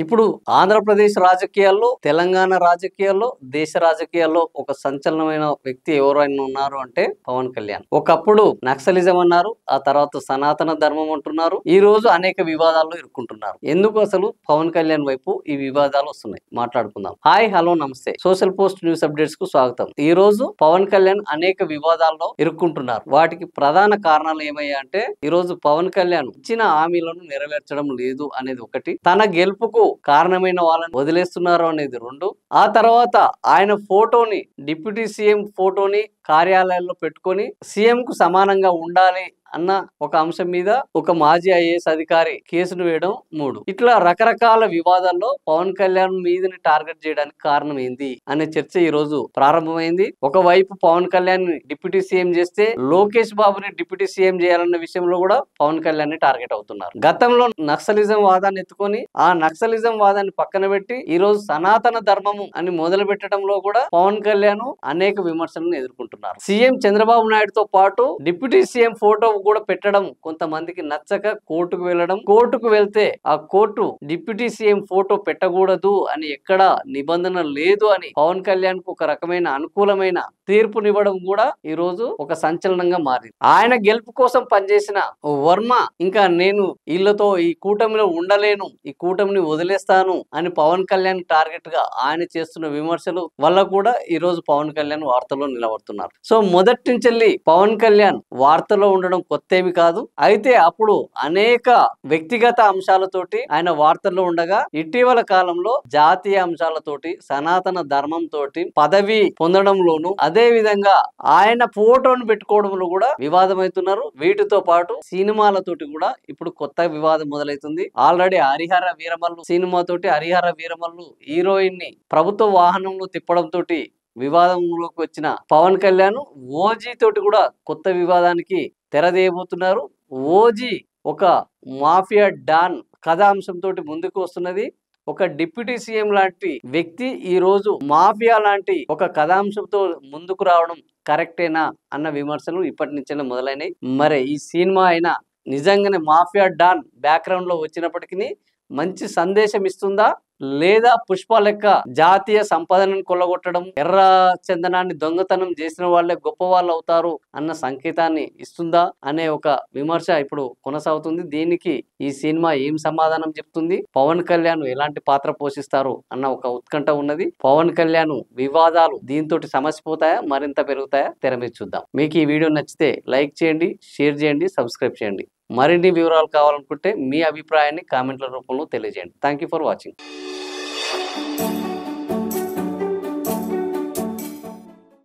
ఇప్పుడు ఆంధ్రప్రదేశ్ రాజకీయాల్లో, తెలంగాణ రాజకీయాల్లో, దేశ రాజకీయాల్లో ఒక సంచలనమైన వ్యక్తి ఎవరైనా ఉన్నారు అంటే పవన్ కళ్యాణ్. ఒకప్పుడు నక్సలిజం అన్నారు, ఆ తర్వాత సనాతన ధర్మం అంటున్నారు. ఈ రోజు అనేక వివాదాల్లో ఇరుక్కుంటున్నారు. ఎందుకు అసలు పవన్ కళ్యాణ్ వైపు ఈ వివాదాలు వస్తున్నాయి? మాట్లాడుకుందాం. హాయ్, హలో, నమస్తే. సోషల్ పోస్ట్ న్యూస్ అప్డేట్స్ కు స్వాగతం. ఈ రోజు పవన్ కళ్యాణ్ అనేక వివాదాల్లో ఇరుక్కుంటున్నారు. వాటికి ప్రధాన కారణాలు ఏమయ్యా అంటే, ఈ రోజు పవన్ కళ్యాణ్ ఇచ్చిన హామీలను నెరవేర్చడం లేదు అనేది ఒకటి, తన గెలుపుకు కారణమైన వాళ్ళని వదిలేస్తున్నారు అనేది రెండు, ఆ తర్వాత ఆయన ఫోటోని, డిప్యూటీ సీఎం ఫోటోని కార్యాలయాల్లో పెట్టుకొని సీఎం కు సమానంగా ఉండాలి అన్న ఒక అంశం మీద ఒక మాజీ ఐఏఎస్ అధికారి కేసును వేయడం మూడు. ఇట్లా రకరకాల వివాదాల్లో పవన్ కళ్యాణ్ మీదని టార్గెట్ చేయడానికి కారణం ఏంది అనే చర్చ ఈ రోజు ప్రారంభమైంది. ఒకవైపు పవన్ కళ్యాణ్ డిప్యూటీ సీఎం చేస్తే లోకేష్ బాబుని డిప్యూటీ సీఎం చేయాలన్న విషయంలో కూడా పవన్ కళ్యాణ్ ని టార్గెట్ అవుతున్నారు. గతంలో నక్సలిజం వాదాన్ని ఎత్తుకొని ఆ నక్సలిజం వాదాన్ని పక్కన పెట్టి ఈ రోజు సనాతన ధర్మము అని మొదలు పెట్టడంలో కూడా పవన్ కళ్యాణ్ అనేక విమర్శలను ఎదుర్కొంటున్నారు. సీఎం చంద్రబాబు నాయుడుతో పాటు డిప్యూటీ సీఎం ఫోటో కూడా పెట్టడం కొంతమందికి నచ్చక కోర్టుకు వెళ్ళడం, కోర్టుకు వెళ్తే ఆ కోర్టు డిప్యూటీ సీఎం ఫోటో పెట్టకూడదు అని ఎక్కడా నిబంధన లేదు అని పవన్ కళ్యాణ్ కు ఒక రకమైన అనుకూలమైన తీర్పునివ్వడం కూడా ఈ రోజు ఒక సంచలనంగా మారింది. ఆయన గెలుపు కోసం పనిచేసిన వర్మ ఇంకా నేను వీళ్ళతో ఈ కూటమిలో ఉండలేను, ఈ కూటమిని వదిలేస్తాను అని పవన్ కళ్యాణ్ టార్గెట్ గా ఆయన చేస్తున్న విమర్శలు వల్ల కూడా ఈ రోజు పవన్ కళ్యాణ్ వార్తల్లో నిలబడుతున్నారు. సో మొదటి నుంచి పవన్ కళ్యాణ్ వార్తల్లో ఉండడం కొత్తేమి కాదు. అయితే అప్పుడు అనేక వ్యక్తిగత అంశాలతోటి ఆయన వార్తల్లో ఉండగా, ఇటీవల కాలంలో జాతీయ అంశాలతోటి, సనాతన ధర్మం తోటి పదవి పొందడంలోను, అదే విధంగా ఆయన ఫోటోను పెట్టుకోవడంలో కూడా వివాదమవుతున్నారు. వీటితో పాటు సినిమాలతోటి కూడా ఇప్పుడు కొత్త వివాదం మొదలైతుంది. ఆల్రెడీ హరిహర వీరమల్లు సినిమాతోటి హరిహర వీరమల్లు హీరోయిన్ ని ప్రభుత్వ వాహనంలో తిప్పడం తోటి వివాదంలోకి వచ్చిన పవన్ కళ్యాణ్ ఓజీ తోటి కూడా కొత్త వివాదానికి తెరదేయబోతున్నారు. ఓజీ ఒక మాఫియా డాన్ కథాంశంతో ముందుకు వస్తున్నది. ఒక డిప్యూటీ సీఎం లాంటి వ్యక్తి ఈ రోజు మాఫియా లాంటి ఒక కథాంశంతో ముందుకు రావడం కరెక్టేనా అన్న విమర్శలు ఇప్పటి నుంచే మొదలైనవి. మరి ఈ సినిమా అయినా నిజంగానే మాఫియా డాన్ బ్యాక్గ్రౌండ్ లో వచ్చినప్పటికీ మంచి సందేశం ఇస్తుందా, లేదా పుష్ప లెక్క జాతీయ సంపదను కొల్లగొట్టడం, ఎర్ర చందనాన్ని దొంగతనం చేసిన వాళ్ళే గొప్ప వాళ్ళు అవుతారు అన్న సంకేతాన్ని ఇస్తుందా అనే ఒక విమర్శ ఇప్పుడు కొనసాగుతుంది. దీనికి ఈ సినిమా ఏం సమాధానం చెప్తుంది, పవన్ కళ్యాణ్ ఎలాంటి పాత్ర పోషిస్తారు అన్న ఒక ఉత్కంఠ ఉన్నది. పవన్ కళ్యాణ్ వివాదాలు దీంతో సమసిపోతాయా, మరింత పెరుగుతాయా? తెర మీద చూద్దాం. మీకు ఈ వీడియో నచ్చితే లైక్ చేయండి, షేర్ చేయండి, సబ్స్క్రైబ్ చేయండి. మరిన్ని వివరాలు కావాలనుకుంటే మీ అభిప్రాయాన్ని కామెంట్ల రూపంలో తెలియజేయండి. Thank you for watching.